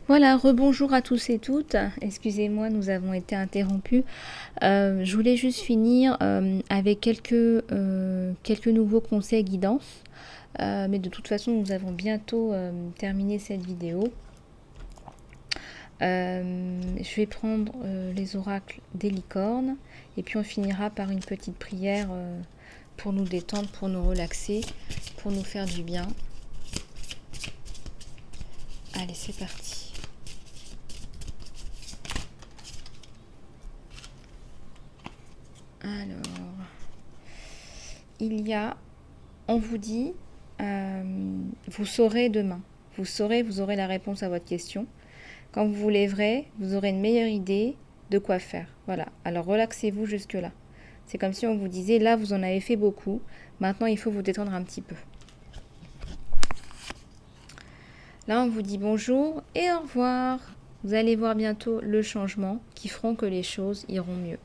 Voilà, rebonjour à tous et toutes. Excusez-moi, nous avons été interrompus. Je voulais juste finir avec quelques nouveaux conseils guidance. Mais de toute façon, nous avons bientôt terminé cette vidéo. Je vais prendre les oracles des licornes et puis on finira par une petite prière pour nous détendre, pour nous relaxer, pour nous faire du bien. Allez, c'est parti. Alors, on vous dit, vous saurez demain. Vous aurez la réponse à votre question. Quand vous vous lèverez, vous aurez une meilleure idée de quoi faire. Voilà, alors relaxez-vous jusque-là. C'est comme si on vous disait, là vous en avez fait beaucoup, maintenant il faut vous détendre un petit peu. Là on vous dit bonjour et au revoir. Vous allez voir bientôt le changement qui feront que les choses iront mieux.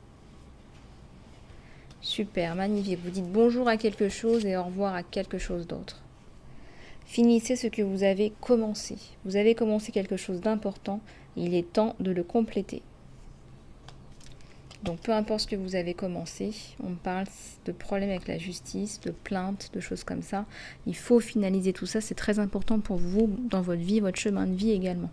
Super, magnifique. Vous dites bonjour à quelque chose et au revoir à quelque chose d'autre. Finissez ce que vous avez commencé. Vous avez commencé quelque chose d'important. Il est temps de le compléter. Donc peu importe ce que vous avez commencé, on parle de problèmes avec la justice, de plaintes, de choses comme ça. Il faut finaliser tout ça. C'est très important pour vous dans votre vie, votre chemin de vie également.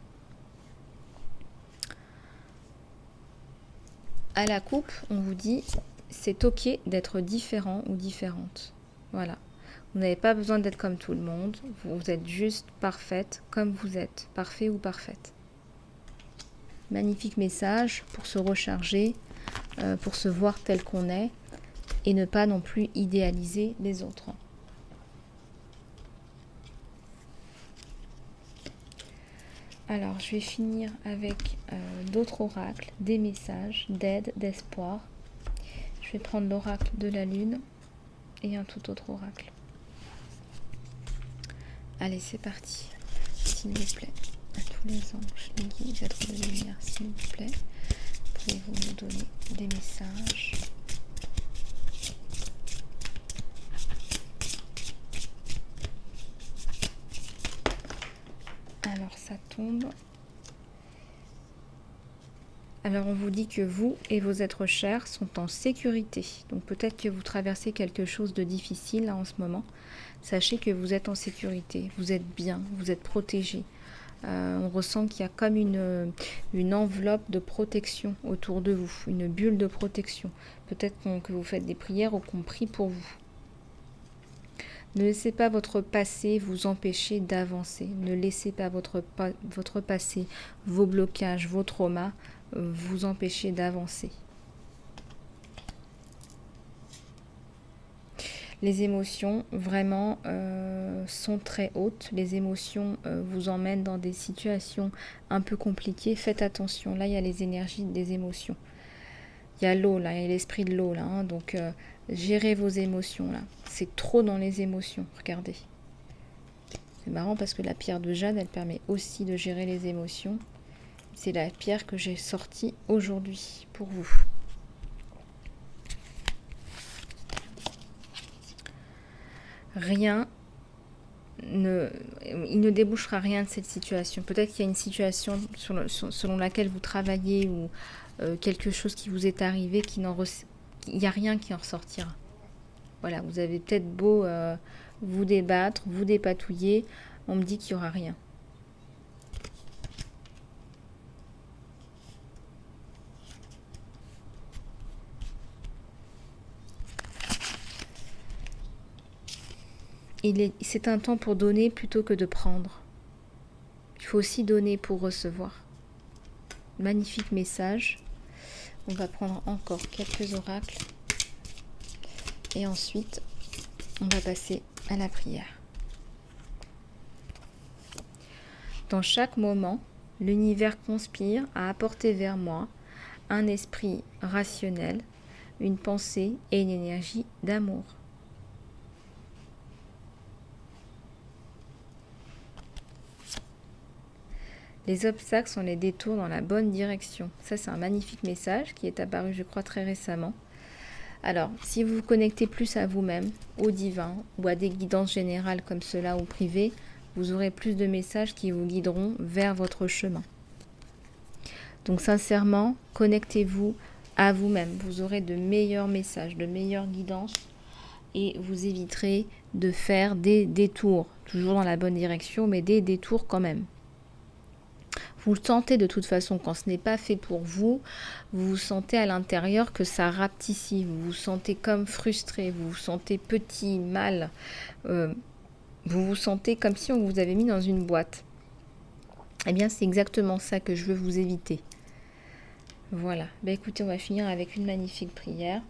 À la coupe, on vous dit... c'est ok d'être différent ou différente. Voilà. Vous n'avez pas besoin d'être comme tout le monde. Vous êtes juste parfaite comme vous êtes. Parfait ou parfaite. Magnifique message pour se recharger, pour se voir tel qu'on est et ne pas non plus idéaliser les autres. Alors, je vais finir avec d'autres oracles, des messages d'aide, d'espoir. Je vais prendre l'oracle de la lune et un tout autre oracle. Allez, c'est parti. S'il vous plaît, à tous les anges, les guides, êtres de lumière, s'il vous plaît, pouvez-vous nous donner des messages? Alors, ça tombe. Alors on vous dit que vous et vos êtres chers sont en sécurité. Donc peut-être que vous traversez quelque chose de difficile là en ce moment. Sachez que vous êtes en sécurité, vous êtes bien, vous êtes protégé. On ressent qu'il y a comme une enveloppe de protection autour de vous, une bulle de protection. Peut-être que vous faites des prières ou qu'on prie pour vous. Ne laissez pas votre passé vous empêcher d'avancer. Ne laissez pas votre passé, vos blocages, vos traumas vous empêcher d'avancer. Les émotions vraiment sont très hautes. Les émotions vous emmènent dans des situations un peu compliquées. Faites attention. Là, il y a les énergies des émotions. Il y a l'eau, là, il y a l'esprit de l'eau, là. Hein, donc, gérez vos émotions, là. C'est trop dans les émotions. Regardez. C'est marrant parce que la pierre de jade, elle permet aussi de gérer les émotions. C'est la pierre que j'ai sortie aujourd'hui pour vous. Il ne débouchera rien de cette situation. Peut-être qu'il y a une situation selon laquelle vous travaillez ou quelque chose qui vous est arrivé, il n'y a rien qui en ressortira. Voilà, vous avez peut-être beau vous débattre, vous dépatouiller, on me dit qu'il n'y aura rien. C'est un temps pour donner plutôt que de prendre. Il faut aussi donner pour recevoir. Magnifique message. On va prendre encore quelques oracles. Et ensuite, on va passer à la prière. Dans chaque moment, l'univers conspire à apporter vers moi un esprit rationnel, une pensée et une énergie d'amour. Les obstacles sont les détours dans la bonne direction. Ça, c'est un magnifique message qui est apparu, je crois, très récemment. Alors, si vous vous connectez plus à vous-même, au divin, ou à des guidances générales comme cela ou privées, vous aurez plus de messages qui vous guideront vers votre chemin. Donc sincèrement, connectez-vous à vous-même. Vous aurez de meilleurs messages, de meilleures guidances et vous éviterez de faire des détours, toujours dans la bonne direction, mais des détours quand même. Vous le sentez de toute façon, quand ce n'est pas fait pour vous, vous vous sentez à l'intérieur que ça rapetit, vous vous sentez comme frustré, vous vous sentez petit, mal, vous vous sentez comme si on vous avait mis dans une boîte. Eh bien, c'est exactement ça que je veux vous éviter. Voilà. Ben, écoutez, on va finir avec une magnifique prière.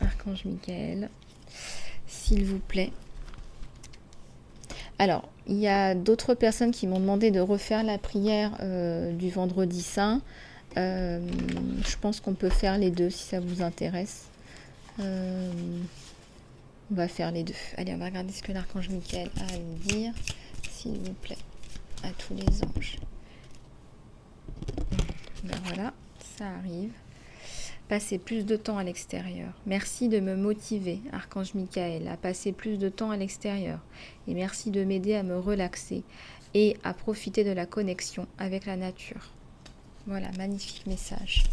Archange Michael, s'il vous plaît. Alors, il y a d'autres personnes qui m'ont demandé de refaire la prière du vendredi saint. Je pense qu'on peut faire les deux si ça vous intéresse. On va faire les deux. Allez, on va regarder ce que l'archange Michael a à nous dire, s'il vous plaît, à tous les anges. Ben voilà, ça arrive. Passer plus de temps à l'extérieur. Merci de me motiver, Archange Michael, à passer plus de temps à l'extérieur. Et merci de m'aider à me relaxer et à profiter de la connexion avec la nature. Voilà, magnifique message.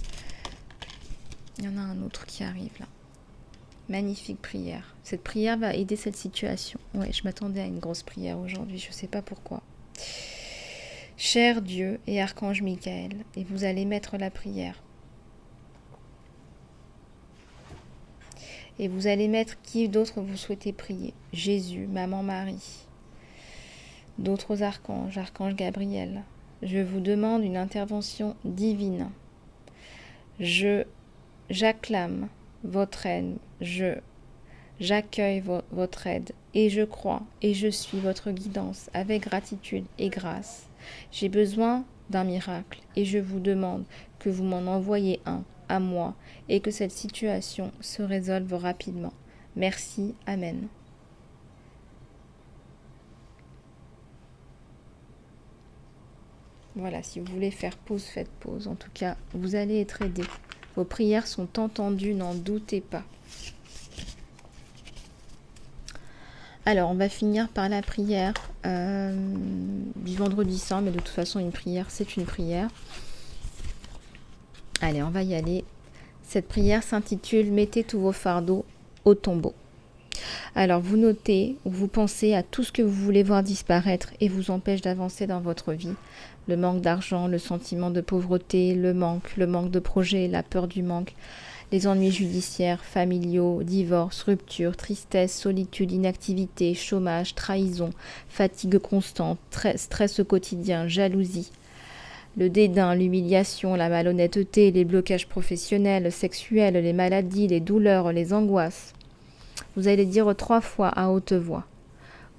Il y en a un autre qui arrive là. Magnifique prière. Cette prière va aider cette situation. Ouais, je m'attendais à une grosse prière aujourd'hui, je ne sais pas pourquoi. Cher Dieu et Archange Michael, et vous allez mettre la prière. Et vous allez mettre qui d'autre vous souhaitez prier. Jésus, Maman Marie, d'autres archanges, Archange Gabriel. Je vous demande une intervention divine. J'acclame votre aide. J'accueille votre aide. Et je crois et je suis votre guidance avec gratitude et grâce. J'ai besoin d'un miracle et je vous demande que vous m'en envoyez un à moi et que cette situation se résolve rapidement. Merci, Amen. Voilà, si vous voulez faire pause, faites pause. En tout cas, vous allez être aidés. Vos prières sont entendues, n'en doutez pas. Alors, on va finir par la prière du vendredi saint, mais de toute façon, une prière, c'est une prière. Allez, on va y aller. Cette prière s'intitule « Mettez tous vos fardeaux au tombeau ». Alors, vous notez ou vous pensez à tout ce que vous voulez voir disparaître et vous empêche d'avancer dans votre vie. Le manque d'argent, le sentiment de pauvreté, le manque de projet, la peur du manque, les ennuis judiciaires, familiaux, divorce, rupture, tristesse, solitude, inactivité, chômage, trahison, fatigue constante, stress quotidien, jalousie. Le dédain, l'humiliation, la malhonnêteté, les blocages professionnels, sexuels, les maladies, les douleurs, les angoisses. Vous allez dire 3 fois à haute voix.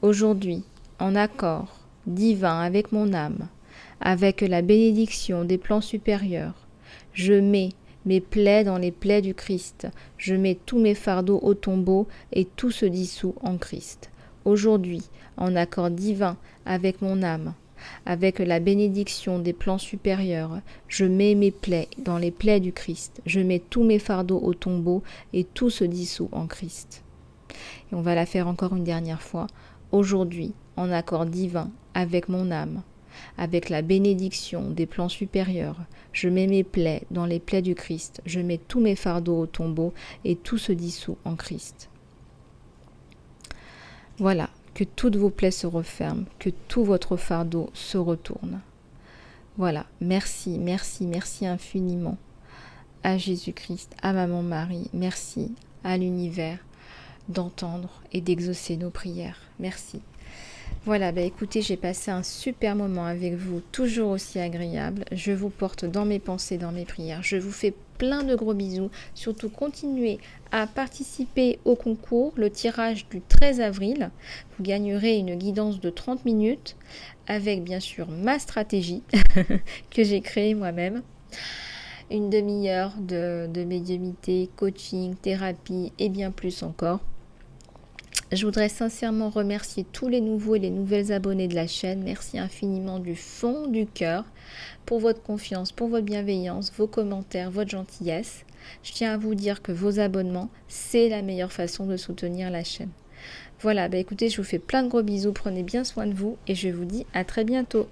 Aujourd'hui, en accord divin avec mon âme, avec la bénédiction des plans supérieurs, je mets mes plaies dans les plaies du Christ. Je mets tous mes fardeaux au tombeau et tout se dissout en Christ. Aujourd'hui, en accord divin avec mon âme, avec la bénédiction des plans supérieurs, je mets mes plaies dans les plaies du Christ. Je mets tous mes fardeaux au tombeau et tout se dissout en Christ. Et on va la faire encore une dernière fois. Aujourd'hui, en accord divin avec mon âme, avec la bénédiction des plans supérieurs, je mets mes plaies dans les plaies du Christ. Je mets tous mes fardeaux au tombeau et tout se dissout en Christ. Voilà. Que toutes vos plaies se referment, que tout votre fardeau se retourne. Voilà, merci, merci, merci infiniment à Jésus-Christ, à Maman Marie, merci à l'univers d'entendre et d'exaucer nos prières. Merci. Voilà, écoutez, j'ai passé un super moment avec vous, toujours aussi agréable. Je vous porte dans mes pensées, dans mes prières. Je vous fais plein de gros bisous. Surtout, continuez à participer au concours, le tirage du 13 avril. Vous gagnerez une guidance de 30 minutes avec bien sûr ma stratégie que j'ai créée moi-même. Une demi-heure de médiumnité, coaching, thérapie et bien plus encore. Je voudrais sincèrement remercier tous les nouveaux et les nouvelles abonnés de la chaîne. Merci infiniment du fond du cœur pour votre confiance, pour votre bienveillance, vos commentaires, votre gentillesse. Je tiens à vous dire que vos abonnements, c'est la meilleure façon de soutenir la chaîne. Voilà, écoutez, je vous fais plein de gros bisous, prenez bien soin de vous et je vous dis à très bientôt.